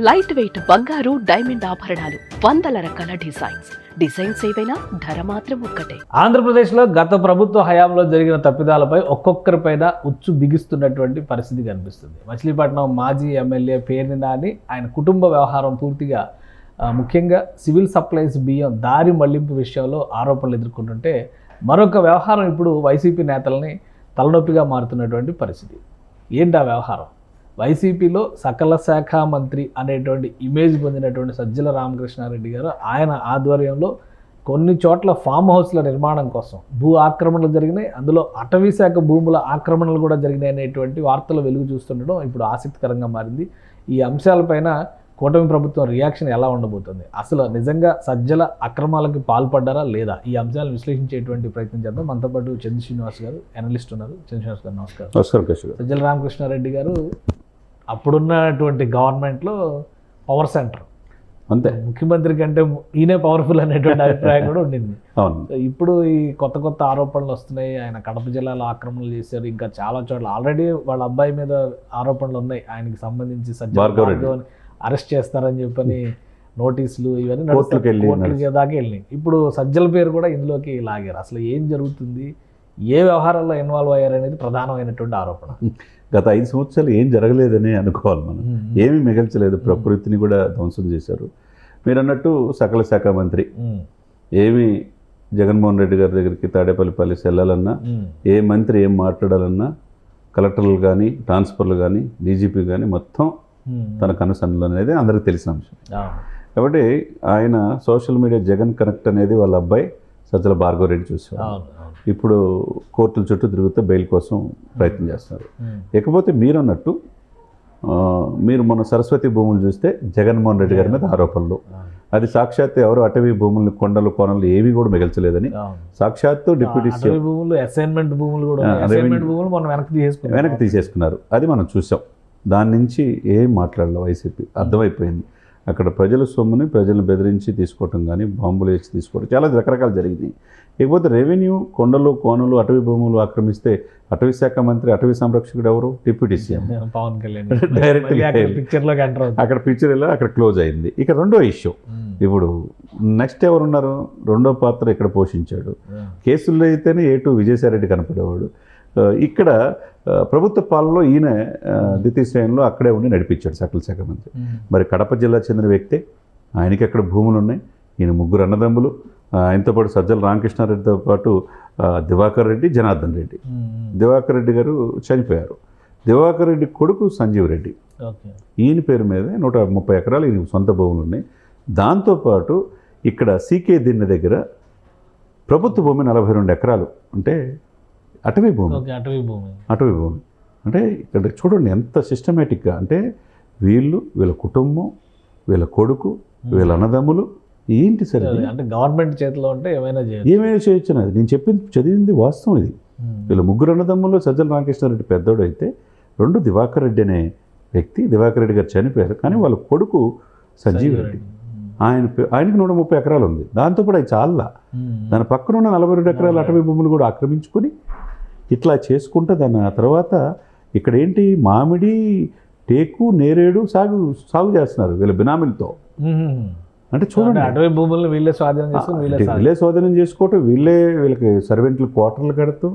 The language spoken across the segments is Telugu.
లైట్ వెయిట్ బంగారు డైమండ్ ఆభరణాలు, వందల రకాల డిజైన్స్ ఏవైనా ధర మాత్రం ఒక్కటే. ఆంధ్రప్రదేశ్లో గత ప్రభుత్వ హయాంలో జరిగిన తప్పిదాలపై ఒక్కొక్కరిపైన ఉచ్చు బిగిస్తున్నటువంటి పరిస్థితి కనిపిస్తుంది. మచిలీపట్నం మాజీ ఎమ్మెల్యే పేర్ని నాని ఆయన కుటుంబ వ్యవహారం పూర్తిగా ముఖ్యంగా సివిల్ సప్లైస్ బియ్యం దారి మళ్లింపు విషయంలో ఆరోపణలు ఎదుర్కొంటుంటే, మరొక వ్యవహారం ఇప్పుడు వైసీపీ నేతల్ని తలనొప్పిగా మారుతున్నటువంటి పరిస్థితి. ఏంటి ఆ వ్యవహారం? వైసీపీలో సకల శాఖ మంత్రి అనేటువంటి ఇమేజ్ పొందినటువంటి సజ్జల రామకృష్ణారెడ్డి గారు ఆయన ఆధ్వర్యంలో కొన్ని చోట్ల ఫామ్ హౌస్ల నిర్మాణం కోసం భూ ఆక్రమణలు జరిగినాయి, అందులో అటవీ శాఖ భూముల ఆక్రమణలు కూడా జరిగినాయి అనేటువంటి వార్తలు వెలుగు చూస్తుండడం ఇప్పుడు ఆసక్తికరంగా మారింది. ఈ అంశాలపైన కూటమి ప్రభుత్వం రియాక్షన్ ఎలా ఉండబోతుంది? అసలు నిజంగా సజ్జల అక్రమాలకి పాల్పడ్డారా లేదా? ఈ అంశాలను విశ్లేషించేటువంటి ప్రయత్నం చేద్దాం. మనతో పాటు చంద్ర శ్రీనివాస్ గారు అనలిస్ట్ ఉన్నారు. చంద్ర శ్రీనివాస్ గారు నమస్కారం. నమస్కారం. సజ్జల రామకృష్ణారెడ్డి గారు అప్పుడున్నటువంటి గవర్నమెంట్లో పవర్ సెంటర్, అంతే, ముఖ్యమంత్రి కంటే ఈయనే పవర్ఫుల్ అనేటువంటి అభిప్రాయం కూడా ఉండింది. అవును. ఇప్పుడు ఈ కొత్త ఆరోపణలు వస్తున్నాయి. ఆయన కడప జిల్లాలో ఆక్రమణలు చేశారు, ఇంకా చాలా చోట్ల ఆల్రెడీ వాళ్ళ అబ్బాయి మీద ఆరోపణలు ఉన్నాయి. ఆయనకి సంబంధించి సజ్జల అరెస్ట్ చేస్తారని చెప్పని నోటీసులు ఇవన్నీ కోర్టులకి దాకా వెళ్ళినాయి. ఇప్పుడు సజ్జల పేరు కూడా ఇందులోకి లాగారు. అసలు ఏం జరుగుతుంది, ఏ వ్యవహారాల్లో ఇన్వాల్వ్ అయ్యారనేది ప్రధానమైనటువంటి ఆరోపణ. గత 5 సంవత్సరాలు ఏం జరగలేదని అనుకోవాలి మనం. ఏమీ మిగల్చలేదు, ప్రకృతిని కూడా ధ్వంసం చేశారు. మీరు అన్నట్టు సకల శాఖ మంత్రి ఏమి జగన్మోహన్ రెడ్డి గారి దగ్గరికి తాడేపల్లిపల్లి వెళ్ళాలన్నా, ఏ మంత్రి ఏం మాట్లాడాలన్నా కలెక్టర్లు కానీ, ట్రాన్స్ఫర్లు కానీ, డీజీపీ కానీ మొత్తం తన కనుసన్నలు అనేది అందరికీ తెలిసిన అంశం. కాబట్టి ఆయన సోషల్ మీడియా జగన్ కనెక్ట్ అనేది వాళ్ళ అబ్బాయి సజ్జల భార్గవ రెడ్డి చూసేవారు. ఇప్పుడు కోర్టుల చుట్టూ తిరుగుతూ బెయిల్ కోసం ప్రయత్నం చేస్తున్నారు. ఇకపోతే మీరు అన్నట్టు మీరు మన సరస్వతి భూములు చూస్తే జగన్మోహన్ రెడ్డి గారి మీద ఆరోపణలు, అది సాక్షాత్ ఎవరు అటవీ భూములు, కొండలు కోనలు ఏవి కూడా మిగల్చలేదని సాక్షాత్తు డిప్యూటీ వెనక్కి తీసేసుకున్నారు. అది మనం చూసాం. దాని నుంచి ఏం మాట్లాడాలి వైసీపీ అర్థమైపోయింది. అక్కడ ప్రజల సొమ్ముని ప్రజలను బెదిరించి తీసుకోవటం కానీ, బాంబులు వేసి తీసుకోవడం చాలా రకరకాలు జరిగింది. ఇకపోతే రెవెన్యూ, కొండలు కోనలు అటవీ భూములు ఆక్రమిస్తే అటవీ శాఖ మంత్రి, అటవీ సంరక్షకుడు ఎవరు? Deputy CM Pawan Kalyan. డైరెక్ట్గా అక్కడ పిక్చర్ వెళ్ళి అక్కడ క్లోజ్ అయింది. ఇక రెండో ఇష్యూ, ఇప్పుడు నెక్స్ట్ ఎవరున్నారు? రెండో పాత్ర ఇక్కడ పోషించాడు. కేసుల్లో అయితేనే A2 విజయసాయిరెడ్డి కనపడేవాడు. ఇక్కడ ప్రభుత్వ పాలనలో ఈయన ద్వితీయ శ్రేణిలో అక్కడే ఉండి నడిపించాడు సకల శాఖ మంత్రి. మరి కడప జిల్లా చెందిన వ్యక్తే, ఆయనకి అక్కడ భూములు ఉన్నాయి. ఈయన 3 అన్నదమ్ములు, ఆయనతో పాటు సజ్జల రామకృష్ణారెడ్డితో పాటు దివాకర్ రెడ్డి, జనార్దన్ రెడ్డి. దివాకర్ రెడ్డి గారు చనిపోయారు. దివాకర్ రెడ్డి కొడుకు సంజీవ్ రెడ్డి, ఈయన పేరు మీద 130 ఎకరాలు ఈయన సొంత భూములు ఉన్నాయి. దాంతోపాటు ఇక్కడ సీకే దిన్నె దగ్గర ప్రభుత్వ భూమి 42 ఎకరాలు, అంటే అటవీ భూమి. అంటే ఇక్కడ చూడండి ఎంత సిస్టమేటిక్గా, అంటే వీళ్ళ కుటుంబం, వీళ్ళ కొడుకు, వీళ్ళ అన్నదమ్ములు ఏంటి సరే, అంటే గవర్నమెంట్ చేతిలో ఉంటే ఏమైనా చేయొచ్చు. అది నేను చదివింది వాస్తవం. ఇది వీళ్ళ 3 అన్నదమ్ములు సజ్జల రామకృష్ణారెడ్డి పెద్దోడు అయితే, 2 దివాకర్ రెడ్డి అనే వ్యక్తి, దివాకర్ రెడ్డి గారు చనిపోయారు. కానీ వాళ్ళ కొడుకు సంజీవ్ రెడ్డి, ఆయనకి 130 ఎకరాలు ఉంది. దాంతోపాటు అది చాలా, దాని పక్కన ఉన్న 42 ఎకరాల అటవీ భూములు కూడా ఆక్రమించుకొని ఇట్లా చేసుకుంటే దాని తర్వాత ఇక్కడ ఏంటి, మామిడి, టేకు, నేరేడు సాగు చేస్తున్నారు వీళ్ళ బినామీలతో. అంటే చూడండి, అటవీ భూములను వీళ్ళే స్వాధీనం చేసుకోవటం, వీళ్ళకి సర్వెంట్లు క్వార్టర్లు కడుతూ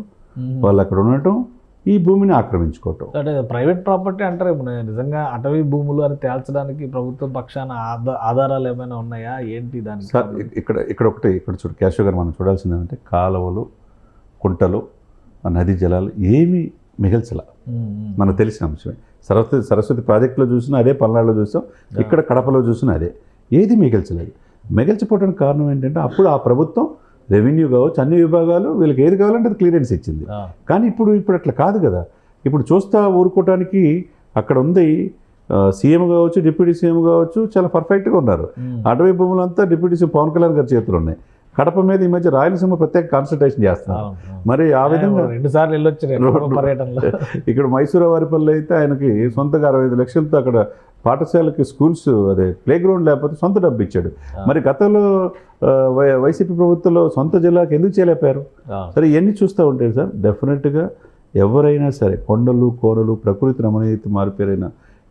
వాళ్ళు అక్కడ ఉండటం, ఈ భూమిని ఆక్రమించుకోవటం. అంటే ప్రైవేట్ ప్రాపర్టీ అంటారు. నిజంగా అటవీ భూములు అని తేల్చడానికి ప్రభుత్వం పక్షాన ఆధారాలు ఏమైనా ఉన్నాయా ఏంటి దానికి? సార్ ఇక్కడ చూడు కేశవ్ గారు, మనం చూడాల్సింది ఏంటంటే కాలువలు, కుంటలు, నదీ జలాలు ఏమీ మిగల్చల, మనకు తెలిసిన అంశమే. సరస్వతి ప్రాజెక్టులో చూసినా అదే, పల్నాడులో చూసాం, ఇక్కడ కడపలో చూసినా అదే, ఏది మిగల్చలేదు. మిగల్చిపోవడానికి కారణం ఏంటంటే అప్పుడు ఆ ప్రభుత్వం రెవెన్యూ కావచ్చు, అన్ని విభాగాలు వీళ్ళకి ఏది కావాలంటే అది క్లియరెన్స్ ఇచ్చింది. కానీ ఇప్పుడు అట్లా కాదు కదా. ఇప్పుడు చూస్తా ఊరుకోవటానికి అక్కడ ఉంది సీఎం కావచ్చు, డిప్యూటీ సీఎం కావచ్చు, చాలా పర్ఫెక్ట్గా ఉన్నారు. అటవీ భూములంతా డిప్యూటీ సీఎం పవన్ కళ్యాణ్ గారి చేతులు ఉన్నాయి. కడప మీద ఈ మధ్య రాయలసీమ ప్రత్యేక కాన్సన్ట్రేషన్ చేస్తున్నారు. మరి ఆ విధంగా 2 సార్లు వెళ్ళొచ్చు పర్యటనలో. ఇక్కడ మైసూరు వారిపల్లి అయితే ఆయనకి సొంతగా 65 లక్షలతో అక్కడ పాఠశాలకి స్కూల్స్, అదే ప్లే గ్రౌండ్ లేకపోతే సొంత డబ్బు ఇచ్చాడు. మరి గతంలో వైసీపీ ప్రభుత్వంలో సొంత జిల్లాకి ఎందుకు చేయలేపారు? సరే, ఇవన్నీ చూస్తూ ఉంటే సార్ డెఫినెట్గా ఎవరైనా సరే కొండలు కోరలు ప్రకృతి రమణీయత మారిపోయిన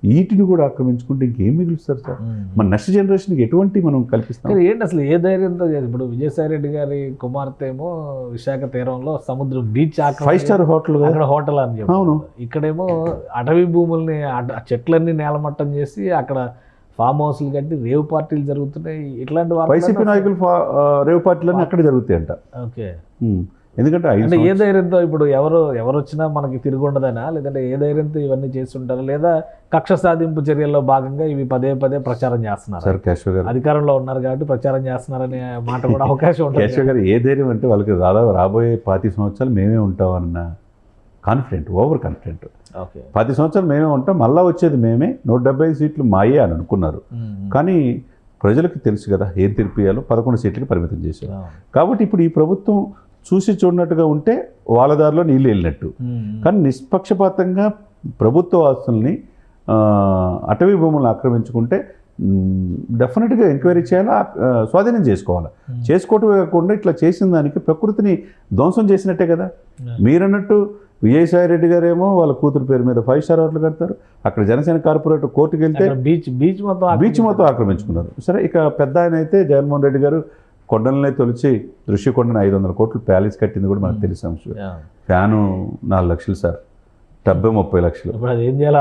వీటిని కూడా ఆక్రమించుకుంటే ఇంకేం మిగులుస్తారు సార్? మన నెక్స్ట్ జనరేషన్కి ఎటువంటి మనం కల్పిస్తాం? కానీ ఏంటి అసలు ఏ ధైర్యంతో ఇప్పుడు విజయసాయి రెడ్డి గారి కుమార్తె ఏమో విశాఖ తీరంలో సముద్రం బీచ్ 5 స్టార్ హోటల్ అక్కడ హోటల్ అని చెప్పి, అవును. ఇక్కడేమో అటవీ భూముల్ని చెట్లన్నీ నేలమట్టం చేసి అక్కడ ఫామ్ హౌస్లు కట్టి రేవు పార్టీలు జరుగుతున్నాయి. ఇట్లాంటి వైసీపీ నాయకులు రేవు పార్టీలన్నీ అక్కడ జరుగుతాయంట. ఓకే, ఎందుకంటే అంటే ఏ ధైర్యంతో ఇప్పుడు ఎవరు వచ్చినా మనకి తిరిగి ఉండదనా, లేదంటే ఏ ధైర్యంతో ఇవన్నీ చేస్తుంటారు, లేదా కక్ష సాధింపు చర్యల్లో భాగంగా ఇవి పదే ప్రచారం చేస్తున్నారు? సార్ కేశవ్ గారు అధికారంలో ఉన్నారు కాబట్టి ప్రచారం చేస్తున్నారనే మాట కూడా అవకాశం ఉంటుంది. కేశవ్ గారు ఏ ధైర్యం అంటే వాళ్ళకి దాదాపు రాబోయే 25 సంవత్సరాలు మేమే ఉంటామన్న కాన్ఫిడెంట్, ఓవర్ కాన్ఫిడెంట్. ఓకే, 10 సంవత్సరాలు మేమే ఉంటాం, మళ్ళీ వచ్చేది మేమే, 175 సీట్లు మాయే అని అనుకున్నారు. కానీ ప్రజలకు తెలుసు కదా ఏం తీర్పియాలో, 11 సీట్లకి పరిమితం చేశారు. కాబట్టి ఇప్పుడు ఈ ప్రభుత్వం చూసి చూడనట్టుగా ఉంటే వాళ్ళ దారిలో నీళ్ళు వెళ్ళినట్టు. కానీ నిష్పక్షపాతంగా ప్రభుత్వ ఆస్తుల్ని అటవీ భూములను ఆక్రమించుకుంటే డెఫినెట్గా ఎంక్వైరీ చేయాలా, స్వాధీనం చేసుకోవాలి. చేసుకోవటమే కాకుండా ఇట్లా చేసిన దానికి ప్రకృతిని ధ్వంసం చేసినట్టే కదా. మీరన్నట్టు విజయసాయి రెడ్డి గారేమో వాళ్ళ కూతురు పేరు మీద 5 స్టార్ హోటల్ కడతారు, అక్కడ జనసేన కార్పొరేటర్ కోర్టుకు వెళ్తే బీచ్ మొత్తం ఆక్రమించుకున్నారు. సరే, ఇక పెద్ద ఆయన అయితే జగన్మోహన్ రెడ్డి గారు కొండలనే తొలిచి ఋషికొండని 500 కోట్లు ప్యాలెస్ కట్టింది కూడా మనకు తెలిసిన అంశం. ఫ్యాను 4 లక్షలు సార్, డబ్బే 30 లక్షలు. ఏం చేయాలో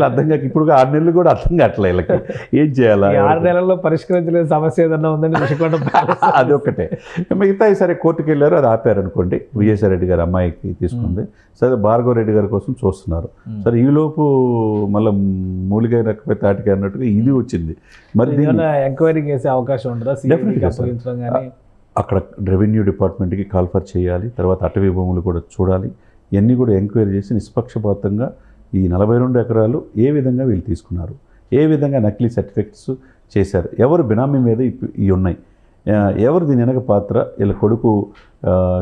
అర్థం కాక ఇప్పుడు 6 నెలలు కూడా అర్థం కావట్లే వీళ్ళకి. ఏం చేయాలా? 6 నెలల్లో పరిష్కరించలేని సమస్య ఏదన్నా ఉందండి ఋషికొండ అదొకటే. మిగతా సరే కోర్టుకు వెళ్ళారు, అది ఆపారు అనుకోండి. విజయసాయి రెడ్డి గారు అమ్మాయికి తీసుకుంది, సరే భార్గవ రెడ్డి గారి కోసం చూస్తున్నారు. సరే, ఈలోపు మళ్ళీ మూలిగా రకపోయి తాటికి అన్నట్టుగా ఇది వచ్చింది. మరి ఎంక్వైరీ చేసే అవకాశం ఉంటుందా? అక్కడ రెవెన్యూ డిపార్ట్మెంట్కి కాల్ఫర్ చేయాలి, తర్వాత అటవీ భూములు కూడా చూడాలి. ఇవన్నీ కూడా ఎంక్వైరీ చేసి నిష్పక్షపాతంగా ఈ 42 ఎకరాలు ఏ విధంగా వీళ్ళు తీసుకున్నారు, ఏ విధంగా నకిలీ సర్టిఫికెట్స్ చేశారు, ఎవరు బినామీ మీద ఇవి ఉన్నాయి, ఎవరు దీని వెనక పాత్ర, వీళ్ళ కొడుకు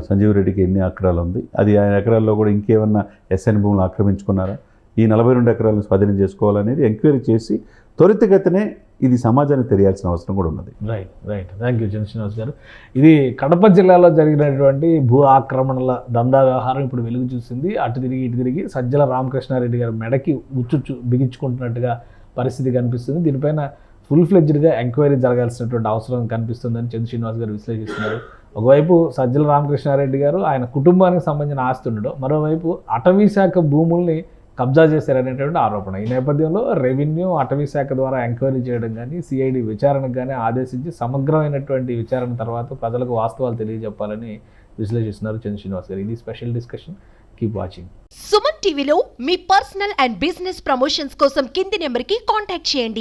సంజీవ్ రెడ్డికి ఎన్ని ఎకరాలు ఉంది, అది ఆ ఎకరాల్లో కూడా ఇంకేమన్నా ఎస్ఎన్ భూములు ఆక్రమించుకున్నారా, ఈ 42 ఎకరాలను స్వాధీనం చేసుకోవాలనేది ఎంక్వైరీ చేసి త్వరితగతినే ఇది సమాజానికి తెలియాల్సిన అవసరం కూడా ఉన్నది. రైట్. థ్యాంక్ యూ శ్రీనివాస్ గారు. ఇది కడప జిల్లాలో జరిగినటువంటి భూ ఆక్రమణల దందా వ్యవహారం ఇప్పుడు వెలుగు చూసింది. అటు తిరిగి ఇటు తిరిగి సజ్జల రామకృష్ణారెడ్డి గారు మెడకి ఉచ్చు బిగించుకుంటున్నట్టుగా పరిస్థితి కనిపిస్తుంది. దీనిపైన ఫుల్ ఫ్లెడ్జ్డ్గా ఎంక్వైరీ జరగాల్సినటువంటి అవసరం కనిపిస్తుందని చంద్ర శ్రీనివాస్ గారు విశ్లేషిస్తున్నారు. ఒకవైపు సజ్జల రామకృష్ణారెడ్డి గారు ఆయన కుటుంబానికి సంబంధించిన ఆస్తి ఉండడం, మరోవైపు అటవీ శాఖ భూముల్ని కబ్జా చేశారనేటువంటి ఆరోపణ. ఈ నేపథ్యంలో రెవెన్యూ అటవీ శాఖ ద్వారా ఎంక్వైరీ చేయడం కానీ, సిఐడి విచారణకు కానీ ఆదేశించి సమగ్రమైనటువంటి విచారణ తర్వాత ప్రజలకు వాస్తవాలు తెలియజెప్పాలని విశ్లేషిస్తున్నారు చంద్ర శ్రీనివాస్ గారు. ఇది special discussion. Keep watching. Suman టీవీలో మీ పర్సనల్ అండ్ బిజినెస్ ప్రమోషన్స్ కోసం కింది నెంబర్కి కాంటాక్ట్ చేయండి.